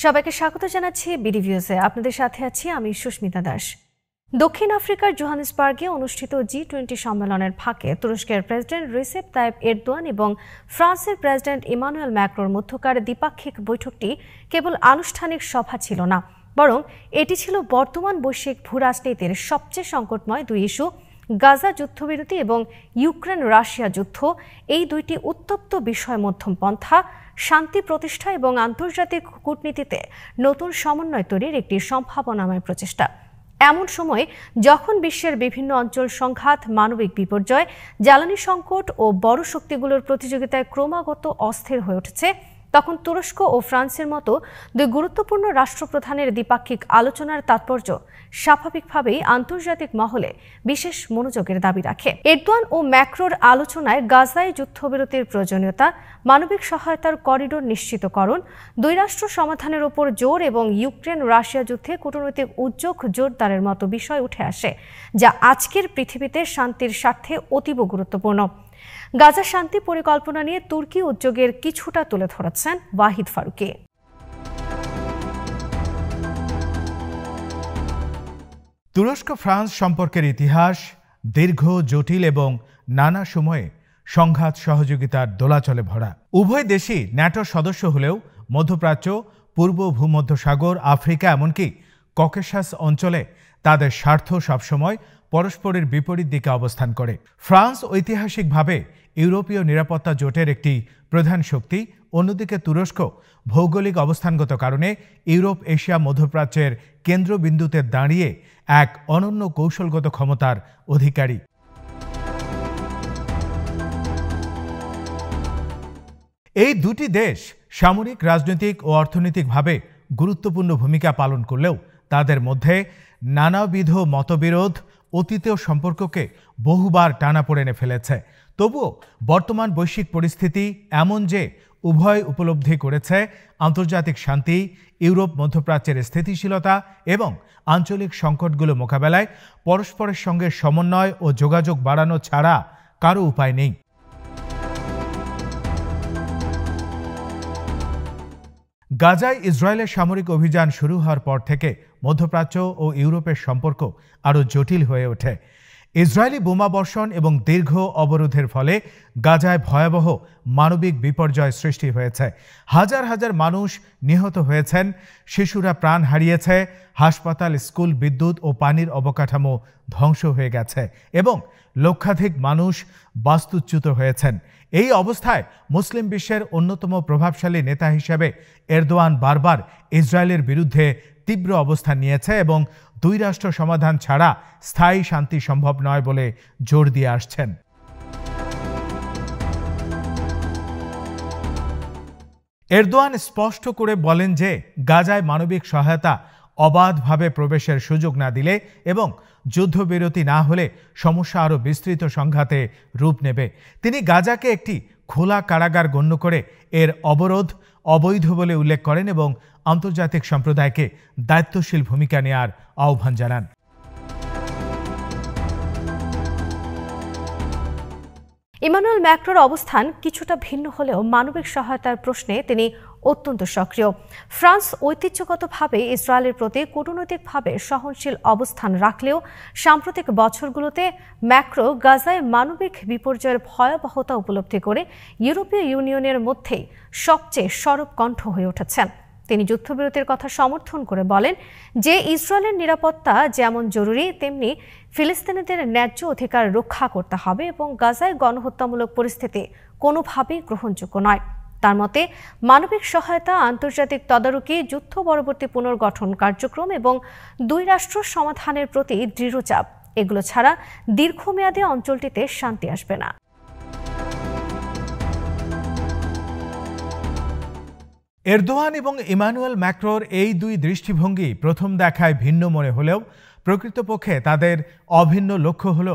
সবাইকে স্বাগত জানাচ্ছি বিডিভিউজে। আপনাদের সাথে আছি আমি সুস্মিতা দাস। দক্ষিণ আফ্রিকার জোহানেসবার্গে অনুষ্ঠিত G20 সম্মেলনের ফাঁকে তুরস্কের প্রেসিডেন্ট রিসেপ তাইপ এরদোয়ান এবং ফ্রান্সের প্রেসিডেন্ট ইমানুয়েল ম্যাক্রোর মধ্যকার দ্বিপাক্ষিক বৈঠকটি কেবল আনুষ্ঠানিক সভা ছিল না, বরং এটি ছিল বর্তমান বৈশ্বিক ভূরাজনীতির সবচেয়ে সংকটময় দুই ইস্যু, গাজা যুদ্ধবিরতি এবং ইউক্রেন রাশিয়া যুদ্ধ। এই দুইটি উত্তপ্ত বিষয় মধ্যম পন্থা, শান্তি প্রতিষ্ঠা এবং আন্তর্জাতিক কূটনীতিতে নতুন সমন্বয় তৈরির একটি সম্ভাবনাময় প্রচেষ্টা। এমন সময় যখন বিশ্বের বিভিন্ন অঞ্চল সংঘাত, মানবিক বিপর্যয়, জ্বালানি সংকট ও বড় শক্তিগুলোর প্রতিযোগিতায় ক্রমাগত অস্থির হয়ে উঠেছে, তখন তুরস্ক ও ফ্রান্সের মতো দুই গুরুত্বপূর্ণ রাষ্ট্রপ্রধানের দ্বিপাক্ষিক আলোচনার তাৎপর্য স্বাভাবিকভাবেই আন্তর্জাতিক মহলে বিশেষ মনোযোগের দাবি রাখে। এরদোয়ান ও ম্যাক্রোর আলোচনায় গাজায় যুদ্ধবিরতির প্রয়োজনীয়তা, মানবিক সহায়তার করিডোর নিশ্চিতকরণ, দুই রাষ্ট্র সমাধানের উপর জোর এবং ইউক্রেন রাশিয়া যুদ্ধে কূটনৈতিক উদ্যোগ জোরদারের মতো বিষয় উঠে আসে, যা আজকের পৃথিবীতে শান্তির স্বার্থে অতীব গুরুত্বপূর্ণ। গাজা শান্তি পরিকল্পনা নিয়ে তুর্কি উদ্যোগের কিছুটা তুলে ধরেছেন ওয়াহিদ ফারুকি। তুরস্ক ফ্রান্স সম্পর্কের ইতিহাস দীর্ঘ, জটিল এবং নানা সময়ে সংঘাত সহযোগিতার দোলাচলে ভরা। উভয় দেশই ন্যাটোর সদস্য হলেও মধ্যপ্রাচ্য, পূর্ব ভূমধ্যসাগর, আফ্রিকা এমনকি ককেশাস অঞ্চলে তাদের স্বার্থ সবসময় পরস্পরের বিপরীত দিকে অবস্থান করে। ফ্রান্স ঐতিহাসিকভাবে ইউরোপীয় নিরাপত্তা জোটের একটি প্রধান শক্তি, অন্যদিকে তুরস্ক ভৌগোলিক অবস্থানগত কারণে ইউরোপ, এশিয়া, মধ্যপ্রাচ্যের কেন্দ্রবিন্দুতে দাঁড়িয়ে এক অনন্য কৌশলগত ক্ষমতার অধিকারী। এই দুটি দেশ সামরিক, রাজনৈতিক ও অর্থনৈতিকভাবে গুরুত্বপূর্ণ ভূমিকা পালন করলেও তাদের মধ্যে নানাবিধ মতবিরোধ অতীতেও সম্পর্ককে বহুবার টানাপোড়েনে ফেলেছে। তবুও বর্তমান বৈশ্বিক পরিস্থিতি এমন যে উভয় উপলব্ধি করেছে আন্তর্জাতিক শান্তি, ইউরোপ মধ্যপ্রাচ্যের স্থিতিশীলতা এবং আঞ্চলিক সংকটগুলো মোকাবেলায় পরস্পরের সঙ্গে সমন্বয় ও যোগাযোগ বাড়ানো ছাড়া কারো উপায় নেই। গাজায় ইসরায়েলের সামরিক অভিযান শুরু হওয়ার পর থেকে মধ্যপ্রাচ্য ও ইউরোপের সম্পর্ক আরও জটিল হয়ে ওঠে। ইসরায়েলি বোমাবর্ষণ এবং দীর্ঘ অবরোধের ফলে গাজায় ভয়াবহ মানবিক বিপর্যয় সৃষ্টি হয়েছে। হাজার হাজার মানুষ নিহত হয়েছেন, শিশুরা প্রাণ হারিয়েছে, হাসপাতাল, স্কুল, বিদ্যুৎ ও পানির অবকাঠামো ধ্বংস হয়ে গেছে এবং লক্ষাধিক মানুষ বাস্তুচ্যুত হয়েছেন। এই অবস্থায় মুসলিম বিশ্বের অন্যতম প্রভাবশালী নেতা হিসেবে এরদোয়ান বারবার ইসরায়েলের বিরুদ্ধে তীব্র অবস্থান নিয়েছে এবং দুই রাষ্ট্র সমাধান ছাড়া স্থায়ী শান্তি সম্ভব নয় বলে জোর দিয়ে আসছেন। এরদোয়ান স্পষ্ট করে বলেন যে গাজায় মানবিক সহায়তা অবাধভাবে প্রবেশের সুযোগ না দিলে এবং যুদ্ধবিরতি না হলে সমস্যা আরও বিস্তৃত সংঘাতে রূপ নেবে। তিনি গাজাকে একটি খোলা কারাগার গণ্য করে এর অবরোধ অবৈধ বলে উল্লেখ করেন এবং আন্তর্জাতিক সম্প্রদায়কে দায়িত্বশীল ভূমিকা নেওয়ার আহ্বান জানান। ইমানুয়েল ম্যাক্রোর অবস্থান কিছুটা ভিন্ন হলেও মানবিক সহায়তার প্রশ্নে তিনি অত্যন্ত সক্রিয়। ফ্রান্স ঐতিহ্যগতভাবে ইসরায়েলের প্রতি কূটনৈতিকভাবে সহনশীল অবস্থান রাখলেও সাম্প্রতিক বছরগুলোতে ম্যাক্রো গাজায় মানবিক বিপর্যয়ের ভয়াবহতা উপলব্ধি করে ইউরোপীয় ইউনিয়নের মধ্যেই সবচেয়ে সরব কণ্ঠ হয়ে উঠেছেন। তিনি যুদ্ধবিরতির কথা সমর্থন করে বলেন যে ইসরায়েলের নিরাপত্তা যেমন জরুরি, তেমনি ফিলিস্তিনিদের ন্যায্য অধিকার রক্ষা করতে হবে এবং গাজায় গণহত্যামূলক পরিস্থিতি কোনোভাবেই গ্রহণযোগ্য নয়। তার মতে মানবিক সহায়তা, আন্তর্জাতিক তদারকি, যুদ্ধ পরবর্তী পুনর্গঠন কার্যক্রম এবং দুই রাষ্ট্র সমাধানের প্রতি দৃঢ় চাপ, এগুলো ছাড়া দীর্ঘমেয়াদে অঞ্চলটিতে শান্তি আসবে না। এরদোয়ান এবং ইমানুয়েল ম্যাক্রোর এই দুই দৃষ্টিভঙ্গি প্রথম দেখায় ভিন্ন মনে হলেও প্রকৃতপক্ষে তাদের অভিন্ন লক্ষ্য হল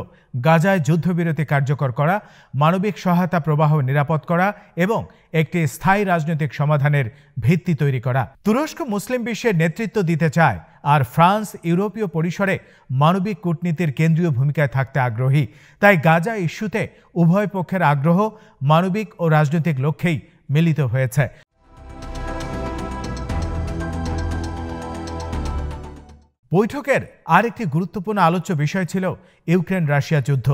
গাজায় যুদ্ধবিরতি কার্যকর করা, মানবিক সহায়তা প্রবাহ নিরাপদ করা এবং একটি স্থায়ী রাজনৈতিক সমাধানের ভিত্তি তৈরি করা। তুরস্ক মুসলিম বিশ্বের নেতৃত্ব দিতে চায় আর ফ্রান্স ইউরোপীয় পরিসরে মানবিক কূটনীতির কেন্দ্রীয় ভূমিকায় থাকতে আগ্রহী। তাই গাজা ইস্যুতে উভয় পক্ষের আগ্রহ মানবিক ও রাজনৈতিক লক্ষ্যেই মিলিত হয়েছে। বৈঠকের আরেকটি গুরুত্বপূর্ণ আলোচ্য বিষয় ছিল ইউক্রেন রাশিয়া যুদ্ধ।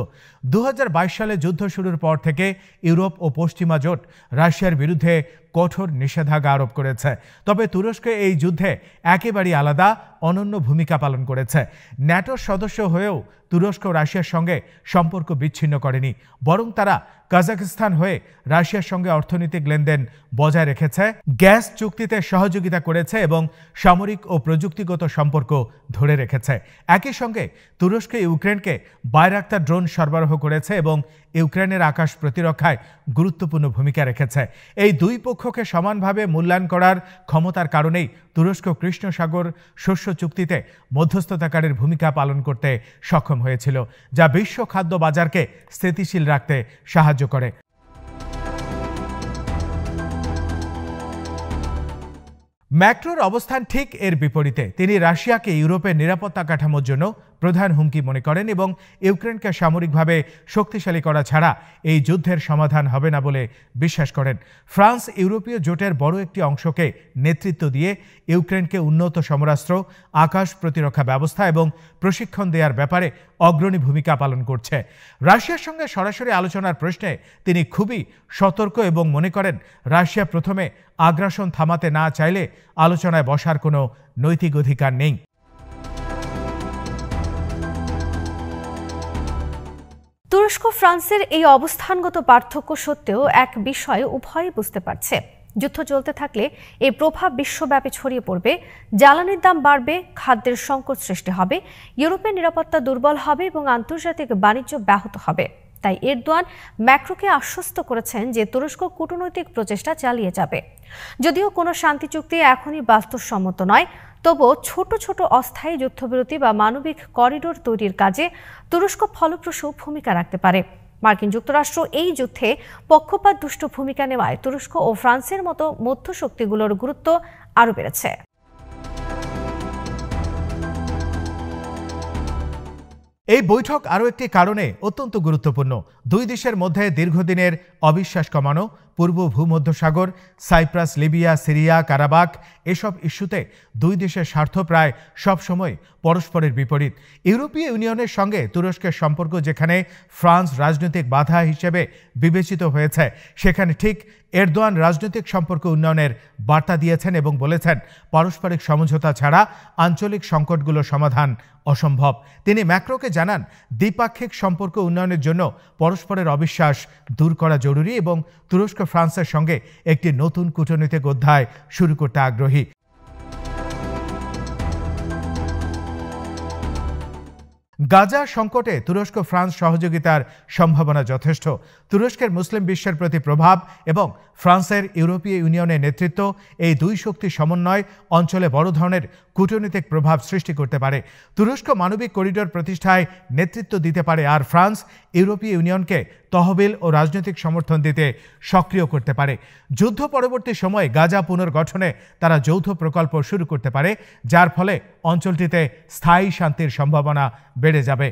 2022 সালে যুদ্ধ শুরুর পর থেকে ইউরোপ ও পশ্চিমা জোট রাশিয়ার বিরুদ্ধে কঠোর নিষেধাজ্ঞা আরোপ করেছে। তবে তুরস্ক এই যুদ্ধে একেবারেই আলাদা, অনন্য ভূমিকা পালন করেছে। ন্যাটোর সদস্য হয়েও তুরস্ক রাশিয়ার সঙ্গে সম্পর্ক বিচ্ছিন্ন করেনি, বরং তারা কাজাখস্তান হয়ে রাশিয়ার সঙ্গে অর্থনৈতিক লেনদেন বজায় রেখেছে, গ্যাস চুক্তিতে সহযোগিতা করেছে এবং সামরিক ও প্রযুক্তিগত সম্পর্ক ধরে রেখেছে। একই সঙ্গে তুরস্ক ইউক্রেনকে বাইরাক্তার ড্রোন সরবরাহ করেছে এবং ইউক্রেনের আকাশ প্রতিরক্ষায় গুরুত্বপূর্ণ ভূমিকা রেখেছে। এই দুই পক্ষকে সমানভাবে মূল্যায়ন করার ক্ষমতার কারণেই তুরস্ক কৃষ্ণ সাগর শস্য চুক্তিতে মধ্যস্থতাকারীর ভূমিকা পালন করতে সক্ষম হয়েছিল, যা বিশ্ব খাদ্য বাজারকে স্থিতিশীল রাখতে সাহায্য করে। ম্যাক্রোর অবস্থান ঠিক এর বিপরীতে। তিনি রাশিয়াকে ইউরোপের নিরাপত্তা কাঠামোর জন্য প্রধান হুমকি মনে করেন এবং ইউক্রেনকে সামরিকভাবে শক্তিশালী করা ছাড়া এই যুদ্ধের সমাধান হবে না বলে বিশ্বাস করেন। ফ্রান্স ইউরোপীয় জোটের বড় একটি অংশকে নেতৃত্ব দিয়ে ইউক্রেনকে উন্নত সমরাস্ত্র, আকাশ প্রতিরক্ষা ব্যবস্থা এবং প্রশিক্ষণ দেওয়ার ব্যাপারে অগ্রণী ভূমিকা পালন করছে। রাশিয়ার সঙ্গে সরাসরি আলোচনার প্রশ্নে তিনি খুবই সতর্ক এবং মনে করেন রাশিয়া প্রথমে আগ্রাসন থামাতে না চাইলে আলোচনায় বসার কোনো নৈতিক অধিকার নেই। তুরস্ক ফ্রান্সের এই অবস্থানগত পার্থক্য সত্ত্বেও এক বিষয় উভয়ই বুঝতে পারছে, যুদ্ধ চলতে থাকলে এই প্রভাব বিশ্বব্যাপী ছড়িয়ে পড়বে, জ্বালানির দাম বাড়বে, খাদ্যের সংকট সৃষ্টি হবে, ইউরোপের নিরাপত্তা দুর্বল হবে এবং আন্তর্জাতিক বাণিজ্য ব্যাহত হবে। তাই এরদোয়ান ম্যাক্রোকে আশ্বস্ত করেছেন যে তুরস্ক কূটনৈতিক প্রচেষ্টা চালিয়ে যাবে। যদিও কোনো শান্তি চুক্তি এখনই বাস্তবসম্মত নয়, তবুও ছোট ছোট অস্থায়ী যুদ্ধবিরতি বা মানবিক করিডোর তৈরির কাজে তুরস্ক ফলপ্রসূ ভূমিকা রাখতে পারে। মার্কিন যুক্তরাষ্ট্র এই যুদ্ধে পক্ষপাত দুষ্ট ভূমিকা নেওয়ায় তুরস্ক ও ফ্রান্সের মতো মধ্যশক্তিগুলোর গুরুত্ব আরও বেড়েছে। এই বৈঠক আরও একটি কারণে অত্যন্ত গুরুত্বপূর্ণ। দুই দেশের মধ্যে দীর্ঘদিনের অবিশ্বাস কমানো, পূর্ব ভূমধ্যসাগর, সাইপ্রাস, লিবিয়া, সিরিয়া, কারাবাখ এসব ইস্যুতে দুই দেশের স্বার্থ প্রায় সবসময় পরস্পরের বিপরীত। ইউরোপীয় ইউনিয়নের সঙ্গে তুরস্কের সম্পর্ক যেখানে ফ্রান্স রাজনৈতিক বাধা হিসেবে বিবেচিত হয়েছে, সেখানে ঠিক এরদোয়ান রাজনৈতিক সম্পর্ক উন্নয়নের বার্তা দিয়েছেন এবং বলেছেন পারস্পরিক সমঝোতা ছাড়া আঞ্চলিক সংকটগুলো সমাধান অসম্ভব। তিনি ম্যাক্রোকে জানান দ্বিপাক্ষিক সম্পর্ক উন্নয়নের জন্য পরস্পরের অবিশ্বাস দূর করা জরুরি এবং তুরস্ক ফ্রান্সের সঙ্গে একটি নতুন কূটনৈতিক অধ্যায় শুরু করতে আগ্রহী। গাজা সংকটে তুরস্ক ফ্রান্স সহযোগিতার সম্ভাবনা যথেষ্ট। তুরস্কের মুসলিম বিশ্বের প্রতি প্রভাব এবং ফ্রান্সের ইউরোপীয় ইউনিয়নের নেতৃত্ব, এই দুই শক্তির সমন্বয় অঞ্চলে বড় ধরনের কূটনৈতিক প্রভাব সৃষ্টি করতে পারে। তুরস্ক মানবিক করিডোর প্রতিষ্ঠায় নেতৃত্ব দিতে পারে, আর ফ্রান্স ইউরোপীয় ইউনিয়নকে তহবিল ও রাজনৈতিক সমর্থন দিতে সক্রিয় করতে পারে। যুদ্ধ পরবর্তী সময়ে গাজা পুনর্গঠনে তারা যৌথ প্রকল্প শুরু করতে পারে, যার ফলে অঞ্চলটিতে স্থায়ী শান্তির সম্ভাবনা বেড়ে যাবে।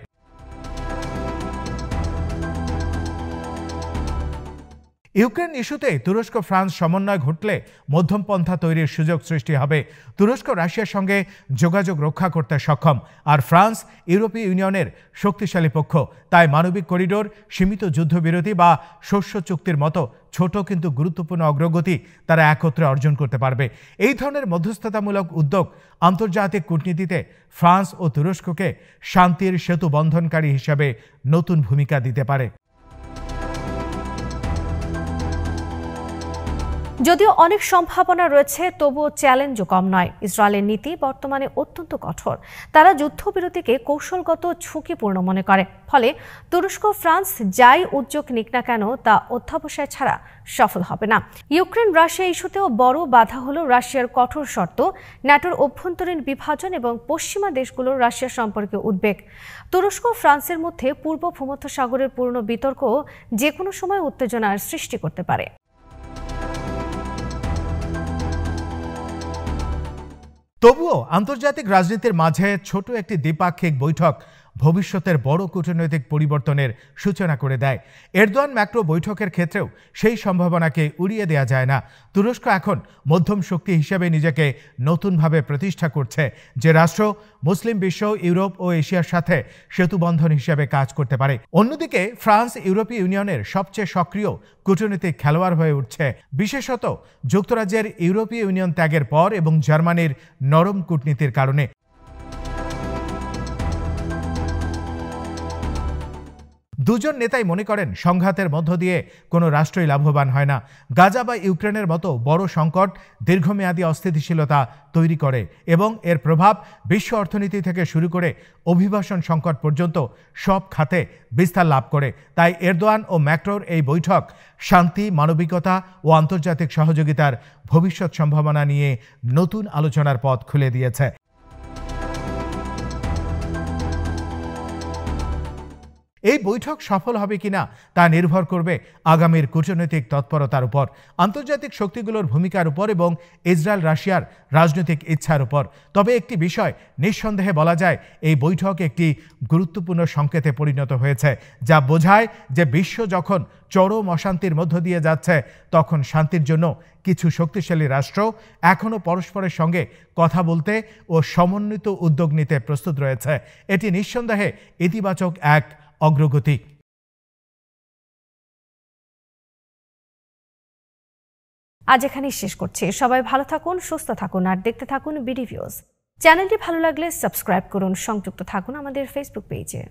ইউক্রেন ইস্যুতে তুরস্ক ফ্রান্স সমন্বয় ঘটলে মধ্যমপন্থা তৈরির সুযোগ সৃষ্টি হবে। তুরস্ক রাশিয়ার সঙ্গে যোগাযোগ রক্ষা করতে সক্ষম, আর ফ্রান্স ইউরোপীয় ইউনিয়নের শক্তিশালী পক্ষ। তাই মানবিক করিডোর, সীমিত যুদ্ধবিরতি বা শস্য চুক্তির মতো ছোট কিন্তু গুরুত্বপূর্ণ অগ্রগতি তারা একত্রে অর্জন করতে পারবে। এই ধরনের মধ্যস্থতামূলক উদ্যোগ আন্তর্জাতিক কূটনীতিতে ফ্রান্স ও তুরস্ককে শান্তির সেতু বন্ধনকারী হিসাবে নতুন ভূমিকা দিতে পারে। যদিও অনেক সম্ভাবনা রয়েছে, তবুও চ্যালেঞ্জও কম নয়। ইসরায়েলের নীতি বর্তমানে অত্যন্ত কঠোর। তারা যুদ্ধবিরতিকে কৌশলগত ঝুঁকিপূর্ণ মনে করে। ফলে তুরস্ক ফ্রান্স যাই উদ্যোগ নিক না কেন তা অধ্যবসায় ছাড়া সফল হবে না। ইউক্রেন রাশিয়া ইস্যুতেও বড় বাধা হলো রাশিয়ার কঠোর শর্ত, ন্যাটোর অভ্যন্তরীণ বিভাজন এবং পশ্চিমা দেশগুলোর রাশিয়া সম্পর্কে উদ্বেগ। তুরস্ক ফ্রান্সের মধ্যে পূর্ব ভূমধ্যসাগরের পূর্ণ বিতর্ক যে কোনো সময় উত্তেজনার সৃষ্টি করতে পারে। তবুও আন্তর্জাতিক রাজনীতির মাঝে ছোট একটি দ্বিপাক্ষিক বৈঠক ভবিষ্যতের বড় কূটনৈতিক পরিবর্তনের সূচনা করে দেয়। এরদোয়ান ম্যাক্রো বৈঠকের ক্ষেত্রেও সেই সম্ভাবনাকে উড়িয়ে দেওয়া যায় না। তুরস্ক এখন মধ্যম শক্তি হিসেবে নিজেকে নতুনভাবে প্রতিষ্ঠা করছে, যে রাষ্ট্র মুসলিম বিশ্ব, ইউরোপ ও এশিয়ার সাথে সেতুবন্ধন হিসেবে কাজ করতে পারে। অন্যদিকে ফ্রান্স ইউরোপীয় ইউনিয়নের সবচেয়ে সক্রিয় কূটনৈতিক খেলোয়াড় হয়ে উঠছে, বিশেষত যুক্তরাজ্যের ইউরোপীয় ইউনিয়ন ত্যাগের পর এবং জার্মানির নরম কূটনীতির কারণে। দুজন নেতাই মনে করেন সংঘাতের মধ্য দিয়ে কোনো রাষ্ট্রই লাভবান হয় না। গাজা বা ইউক্রেনের মতো বড় সংকট দীর্ঘমেয়াদী অস্থিতিশীলতা তৈরি করে এবং এর প্রভাব বিশ্ব অর্থনীতি থেকে শুরু করে অভিবাসন সংকট পর্যন্ত সব খাতে বিস্তার লাভ করে। তাই এরদোয়ান ও ম্যাক্রোর এই বৈঠক শান্তি, মানবিকতা ও আন্তর্জাতিক সহযোগিতার ভবিষ্যৎ সম্ভাবনা নিয়ে নতুন আলোচনার পথ খুলে দিয়েছে। এই বৈঠক সফল হবে কিনা তা নির্ভর করবে আগামীর কূটনৈতিক তৎপরতার উপর, আন্তর্জাতিক শক্তিগুলোর ভূমিকার উপর এবং ইসরায়েল রাশিয়ার রাজনৈতিক ইচ্ছার উপর। তবে একটি বিষয় নিঃসন্দেহে বলা যায়, এই বৈঠক একটি গুরুত্বপূর্ণ সংকেতে পরিণত হয়েছে, যা বোঝায় যে বিশ্ব যখন চরম অশান্তির মধ্য দিয়ে যাচ্ছে, তখন শান্তির জন্য কিছু শক্তিশালী রাষ্ট্র এখনও পরস্পরের সঙ্গে কথা বলতে ও সমন্বিত উদ্যোগ নিতে প্রস্তুত রয়েছে। এটি নিঃসন্দেহে ইতিবাচক এক অগ্রগতি। আজ এখানেই শেষ করছি। সবাই ভালো থাকুন, সুস্থ থাকুন আর দেখতে থাকুন বিডি ভিউজ। চ্যানেলটি ভালো লাগলে সাবস্ক্রাইব করুন, সংযুক্ত থাকুন আমাদের ফেসবুক পেজে।